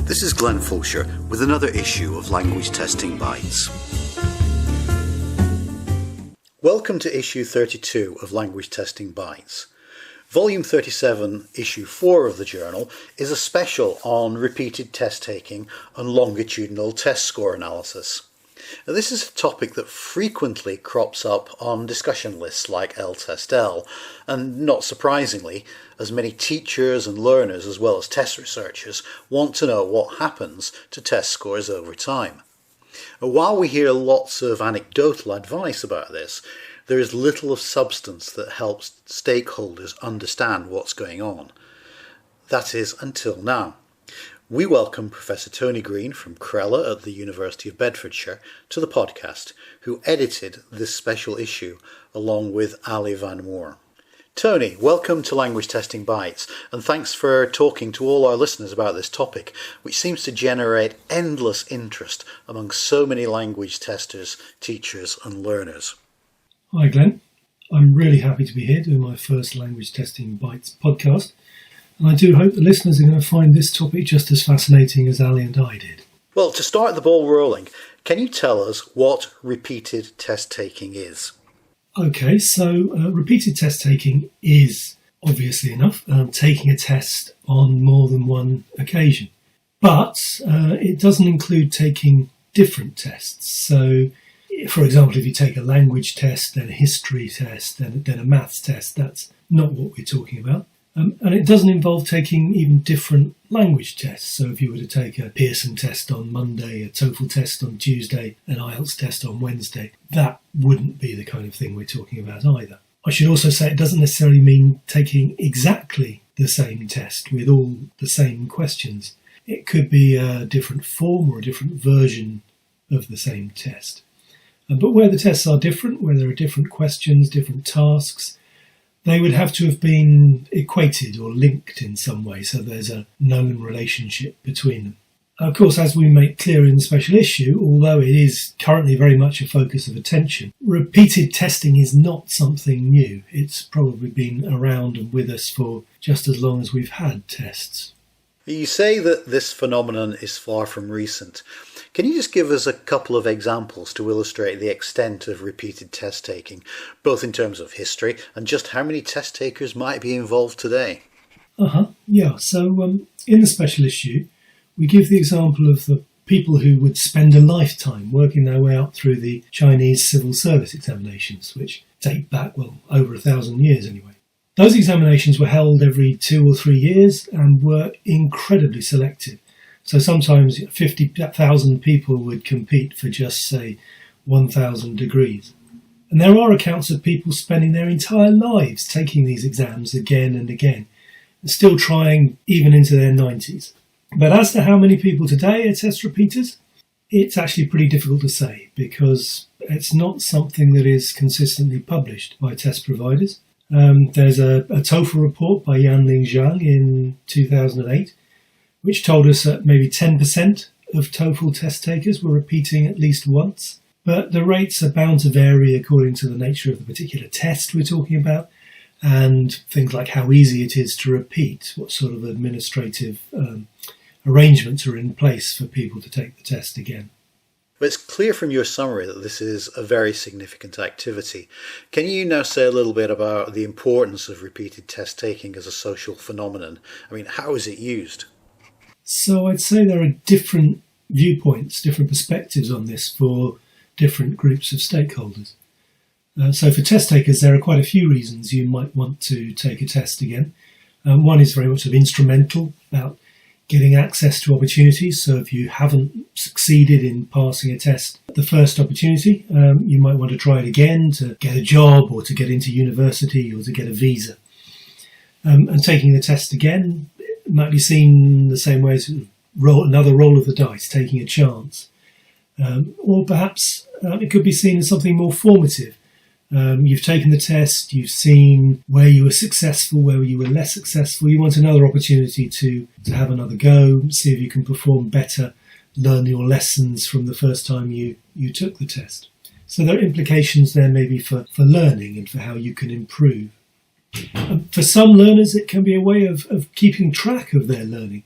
This is Glenn Fulcher with another issue of Language Testing Bites. Welcome to issue 32 of Language Testing Bites. Volume 37, issue 4 of the journal is a special on repeated test taking and longitudinal test score analysis. Now, this is a topic that frequently crops up on discussion lists like LTestL, and not surprisingly, as many teachers and learners as well as test researchers want to know what happens to test scores over time. While we hear lots of anecdotal advice about this, there is little of substance that helps stakeholders understand what's going on. That is, until now. We welcome Professor Tony Green from Crella at the University of Bedfordshire to the podcast, who edited this special issue along with Ali Van Moor. Tony, welcome to Language Testing Bites, and thanks for talking to all our listeners about this topic, which seems to generate endless interest among so many language testers, teachers and learners. Hi Glenn, I'm really happy to be here doing my first Language Testing Bites podcast, and I do hope the listeners are going to find this topic just as fascinating as Ali and I did. Well, to start the ball rolling, can you tell us what repeated test taking is? Okay, so repeated test taking is, obviously enough, taking a test on more than one occasion. But it doesn't include taking different tests. So, for example, if you take a language test, then a history test, then a maths test, that's not what we're talking about. And it doesn't involve taking even different language tests. So if you were to take a Pearson test on Monday, a TOEFL test on Tuesday, an IELTS test on Wednesday, that wouldn't be the kind of thing we're talking about either. I should also say it doesn't necessarily mean taking exactly the same test with all the same questions. It could be a different form or a different version of the same test. But where the tests are different, where there are different questions, different tasks, they would have to have been equated or linked in some way, so there's a known relationship between them. Of course, as we make clear in the special issue, although it is currently very much a focus of attention, repeated testing is not something new. It's probably been around and with us for just as long as we've had tests. You say that this phenomenon is far from recent. Can you just give us a couple of examples to illustrate the extent of repeated test taking, both in terms of history and just how many test takers might be involved today? Yeah, so in the special issue, we give the example of the people who would spend a lifetime working their way up through the Chinese civil service examinations, which date back, over 1,000 years anyway. Those examinations were held every 2 or 3 years and were incredibly selective. So sometimes 50,000 people would compete for just, say, 1,000 degrees. And there are accounts of people spending their entire lives taking these exams again and again, and still trying even into their 90s. But as to how many people today are test repeaters, it's actually pretty difficult to say, because it's not something that is consistently published by test providers. There's a TOEFL report by Yanling Zhang in 2008, which told us that maybe 10% of TOEFL test takers were repeating at least once. But the rates are bound to vary according to the nature of the particular test we're talking about, and things like how easy it is to repeat, what sort of administrative arrangements are in place for people to take the test again. But it's clear from your summary that this is a very significant activity. Can you now say a little bit about the importance of repeated test taking as a social phenomenon? I mean, how is it used? So I'd say there are different viewpoints, different perspectives on this for different groups of stakeholders. So for test takers, there are quite a few reasons you might want to take a test again. One is very much sort of instrumental, about getting access to opportunities. So if you haven't succeeded in passing a test at the first opportunity, you might want to try it again to get a job or to get into university or to get a visa. And taking the test again might be seen the same way as another roll of the dice, taking a chance. Or perhaps it could be seen as something more formative. You've taken the test, you've seen where you were successful, where you were less successful. You want another opportunity to have another go, see if you can perform better, learn your lessons from the first time you took the test. So there are implications there maybe for learning and for how you can improve. For some learners, it can be a way of keeping track of their learning.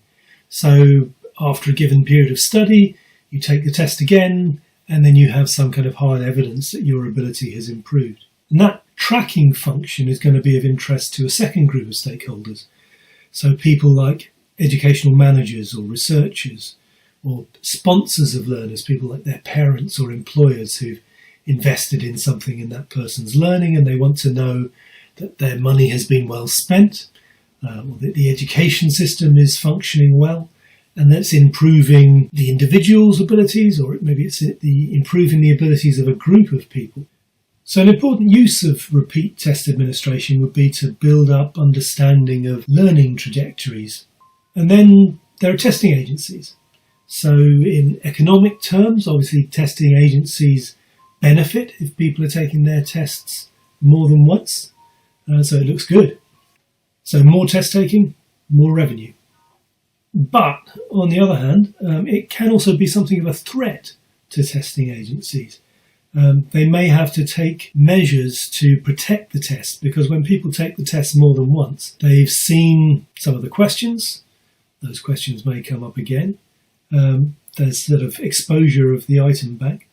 So after a given period of study, you take the test again, and then you have some kind of hard evidence that your ability has improved. And that tracking function is going to be of interest to a second group of stakeholders. So people like educational managers or researchers or sponsors of learners, people like their parents or employers who've invested in something in that person's learning, and they want to know that their money has been well spent, or that the education system is functioning well, and that's improving the individual's abilities, or maybe it's improving the abilities of a group of people. So an important use of repeat test administration would be to build up understanding of learning trajectories. And then there are testing agencies. So in economic terms, obviously testing agencies benefit if people are taking their tests more than once. So it looks good. So more test taking, more revenue. But on the other hand, it can also be something of a threat to testing agencies. They may have to take measures to protect the test, because when people take the test more than once, they've seen some of the questions. Those questions may come up again. There's sort of exposure of the item bank.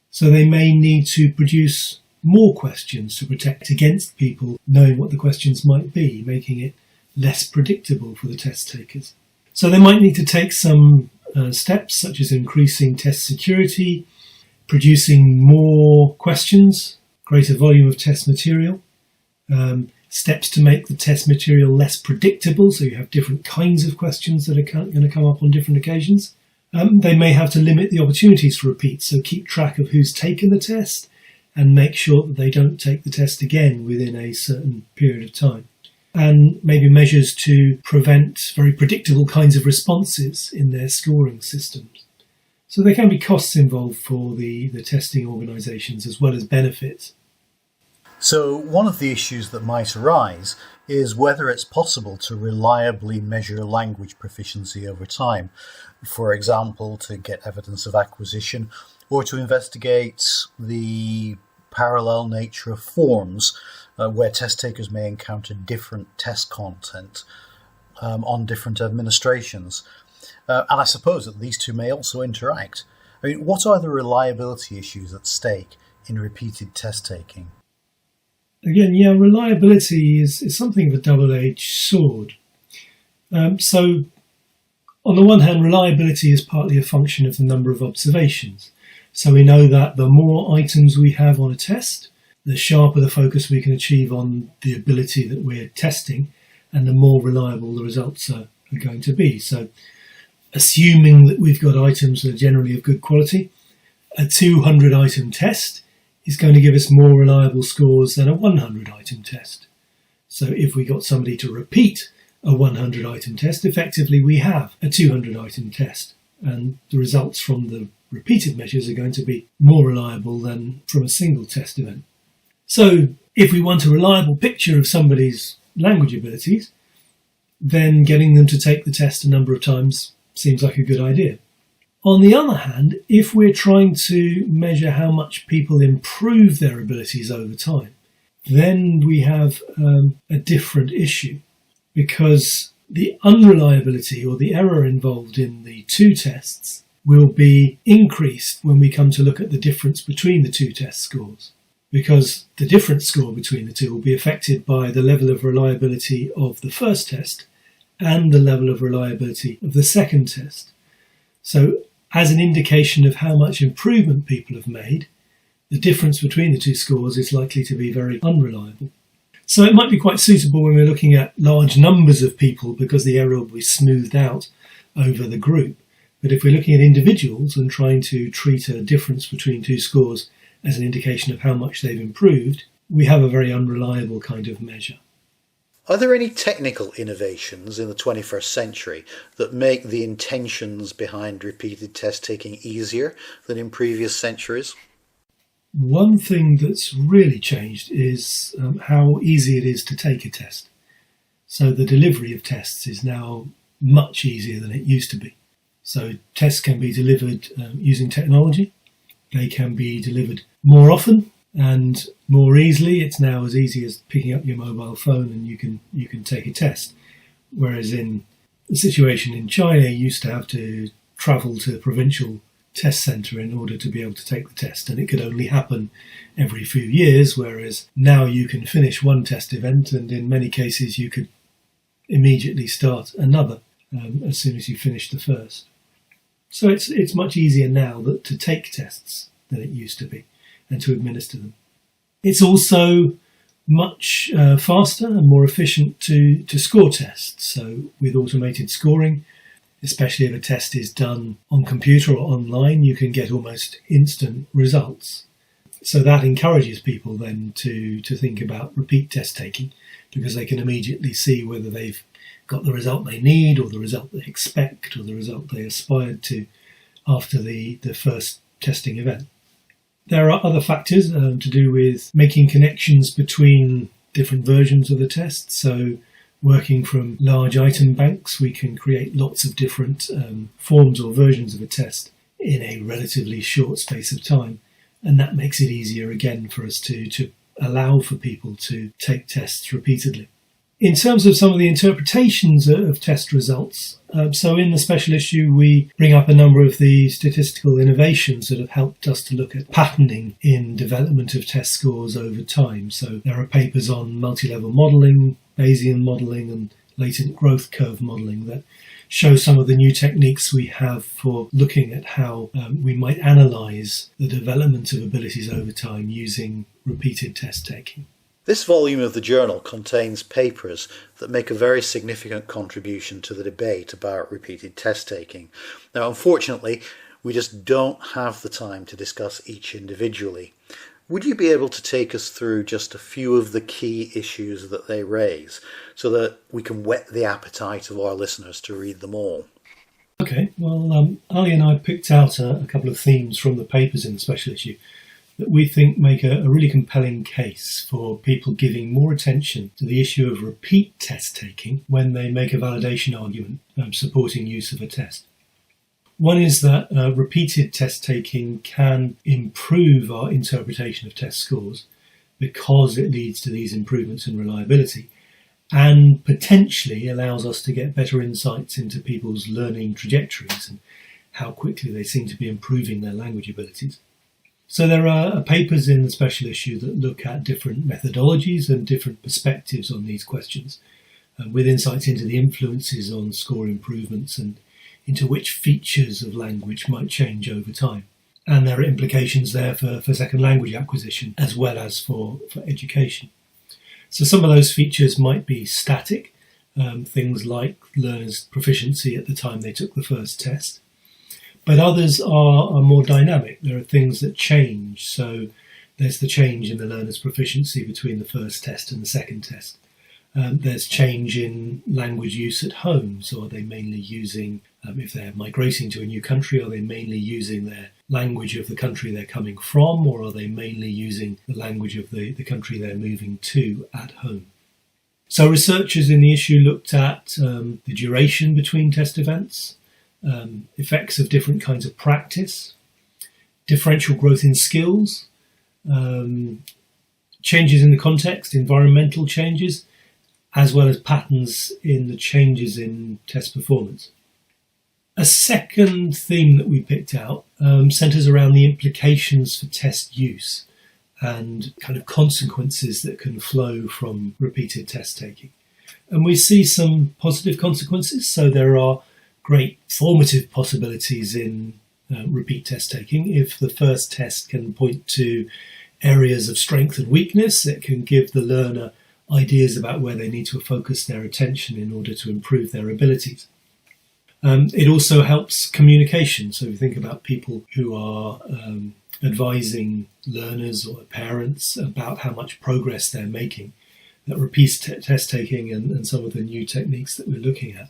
So they may need to produce more questions to protect against people knowing what the questions might be, making it less predictable for the test takers. So they might need to take some steps, such as increasing test security, producing more questions, greater volume of test material, steps to make the test material less predictable, so you have different kinds of questions that are going to come up on different occasions. They may have to limit the opportunities for repeats, so keep track of who's taken the test and make sure that they don't take the test again within a certain period of time. And maybe measures to prevent very predictable kinds of responses in their scoring systems. So there can be costs involved for the testing organisations as well as benefits. So one of the issues that might arise is whether it's possible to reliably measure language proficiency over time. For example, to get evidence of acquisition or to investigate the parallel nature of forms where test takers may encounter different test content on different administrations. And I suppose that these two may also interact. I mean, what are the reliability issues at stake in repeated test taking? Again, reliability is something of a double-edged sword. So, on the one hand, reliability is partly a function of the number of observations. So we know that the more items we have on a test, the sharper the focus we can achieve on the ability that we're testing, and the more reliable the results are going to be. So, assuming that we've got items that are generally of good quality, a 200-item test is going to give us more reliable scores than a 100-item test. So if we got somebody to repeat a 100-item test, effectively we have a 200-item test, and the results from the repeated measures are going to be more reliable than from a single test event. So if we want a reliable picture of somebody's language abilities, then getting them to take the test a number of times seems like a good idea. On the other hand, if we're trying to measure how much people improve their abilities over time, then we have a different issue, because the unreliability or the error involved in the two tests will be increased when we come to look at the difference between the two test scores, because the difference score between the two will be affected by the level of reliability of the first test and the level of reliability of the second test. So, as an indication of how much improvement people have made, the difference between the two scores is likely to be very unreliable. So it might be quite suitable when we're looking at large numbers of people, because the error will be smoothed out over the group. But if we're looking at individuals and trying to treat a difference between two scores as an indication of how much they've improved, we have a very unreliable kind of measure. Are there any technical innovations in the 21st century that make the intentions behind repeated test taking easier than in previous centuries? One thing that's really changed is how easy it is to take a test. So the delivery of tests is now much easier than it used to be. So tests can be delivered using technology. They can be delivered more often and more easily. It's now as easy as picking up your mobile phone and you can take a test. Whereas in The situation in China used to have to travel to a provincial test centre in order to be able to take the test, and it could only happen every few years, whereas now you can finish one test event and in many cases you could immediately start another as soon as you finish the first. So it's much easier now to take tests than it used to be and to administer them. It's also much faster and more efficient to score tests. So with automated scoring, especially if a test is done on computer or online, you can get almost instant results. So that encourages people then to think about repeat test taking, because they can immediately see whether they've got the result they need or the result they expect or the result they aspired to after the first testing event. There are other factors to do with making connections between different versions of the test. So working from large item banks, we can create lots of different forms or versions of a test in a relatively short space of time. And that makes it easier again for us to allow for people to take tests repeatedly. In terms of some of the interpretations of test results, so in the special issue we bring up a number of the statistical innovations that have helped us to look at patterning in development of test scores over time. So there are papers on multi-level modelling, Bayesian modelling and latent growth curve modelling that show some of the new techniques we have for looking at how we might analyse the development of abilities over time using repeated test taking. This volume of the journal contains papers that make a very significant contribution to the debate about repeated test taking. Now, unfortunately, we just don't have the time to discuss each individually. Would you be able to take us through just a few of the key issues that they raise so that we can whet the appetite of our listeners to read them all? Okay, well, Ali and I picked out a couple of themes from the papers in the special issue that we think make a really compelling case for people giving more attention to the issue of repeat test taking when they make a validation argument supporting use of a test. One is that repeated test taking can improve our interpretation of test scores because it leads to these improvements in reliability and potentially allows us to get better insights into people's learning trajectories and how quickly they seem to be improving their language abilities. So there are papers in the special issue that look at different methodologies and different perspectives on these questions, with insights into the influences on score improvements and into which features of language might change over time. And there are implications there for second language acquisition as well as for education. So some of those features might be static, things like learners' proficiency at the time they took the first test. But others are more dynamic. There are things that change. So there's the change in the learner's proficiency between the first test and the second test. There's change in language use at home. So are they mainly using, if they're migrating to a new country, are they mainly using their language of the country they're coming from, or are they mainly using the language of the country they're moving to at home? So researchers in the issue looked at the duration between test events, effects of different kinds of practice, differential growth in skills, changes in the context, environmental changes, as well as patterns in the changes in test performance. A second theme that we picked out centres around the implications for test use and kind of consequences that can flow from repeated test taking. And we see some positive consequences, so there are great formative possibilities in repeat test taking. If the first test can point to areas of strength and weakness, it can give the learner ideas about where they need to focus their attention in order to improve their abilities. It also helps communication. So if you think about people who are advising learners or parents about how much progress they're making, that repeat test taking and some of the new techniques that we're looking at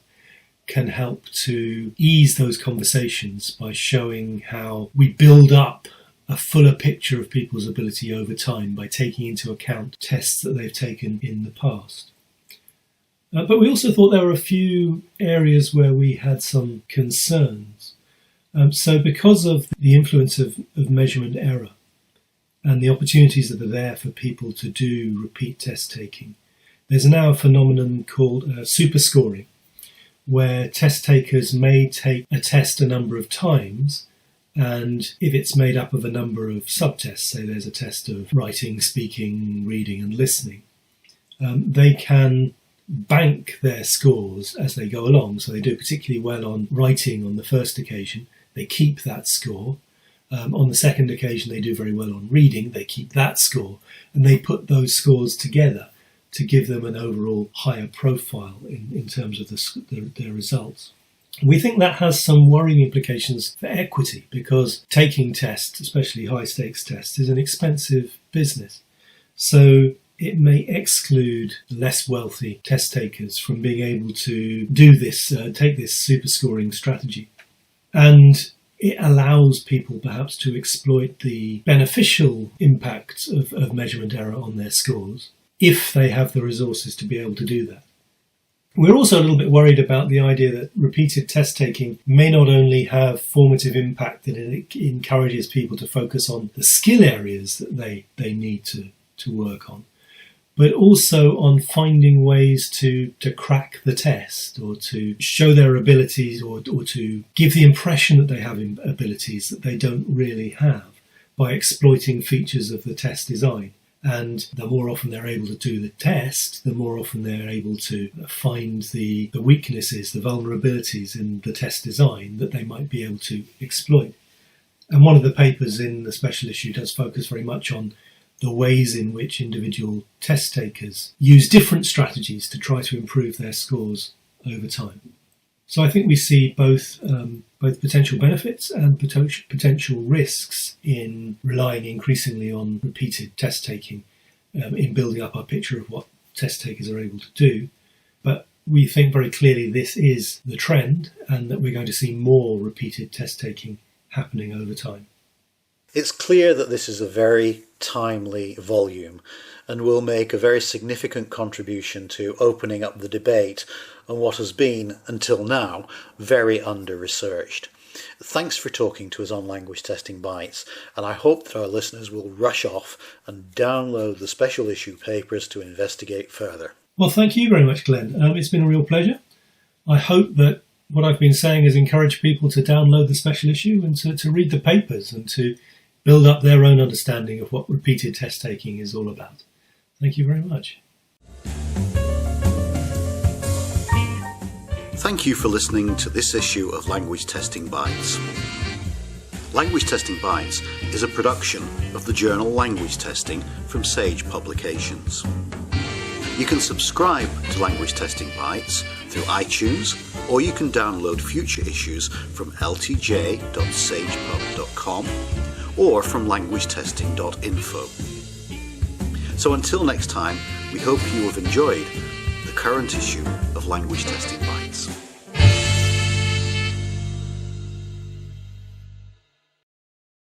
can help to ease those conversations by showing how we build up a fuller picture of people's ability over time by taking into account tests that they've taken in the past. But we also thought there were a few areas where we had some concerns. So because of the influence of measurement error and the opportunities that are there for people to do repeat test taking, there's now a phenomenon called superscoring, where test takers may take a test a number of times, and if it's made up of a number of subtests, say there's a test of writing, speaking, reading and listening, they can bank their scores as they go along. So they do particularly well on writing on the first occasion, they keep that score. On the second occasion they do very well on reading, they keep that score, and they put those scores together to give them an overall higher profile in terms of their results. We think that has some worrying implications for equity, because taking tests, especially high stakes tests, is an expensive business. So it may exclude less wealthy test takers from being able to do this, take this super scoring strategy. And it allows people perhaps to exploit the beneficial impact of measurement error on their scores if they have the resources to be able to do that. We're also a little bit worried about the idea that repeated test taking may not only have formative impact, that it encourages people to focus on the skill areas that they need to work on, but also on finding ways to crack the test, or to show their abilities, or to give the impression that they have abilities that they don't really have by exploiting features of the test design. And the more often they're able to do the test, the more often they're able to find the weaknesses, the vulnerabilities in the test design that they might be able to exploit. And one of the papers in the special issue does focus very much on the ways in which individual test takers use different strategies to try to improve their scores over time. So I think we see both potential benefits and potential risks in relying increasingly on repeated test taking in building up our picture of what test takers are able to do. But we think very clearly this is the trend, and that we're going to see more repeated test taking happening over time. It's clear that this is a very timely volume and will make a very significant contribution to opening up the debate on what has been, until now, very under-researched. Thanks for talking to us on Language Testing Bites, and I hope that our listeners will rush off and download the special issue papers to investigate further. Well, thank you very much, Glenn. It's been a real pleasure. I hope that what I've been saying has encouraged people to download the special issue and to read the papers and to build up their own understanding of what repeated test taking is all about. Thank you very much. Thank you for listening to this issue of Language Testing Bites. Language Testing Bites is a production of the journal Language Testing from Sage Publications. You can subscribe to Language Testing Bites through iTunes, or you can download future issues from ltj.sagepub.com or from languagetesting.info. So until next time, we hope you have enjoyed the current issue of Language Testing Bites.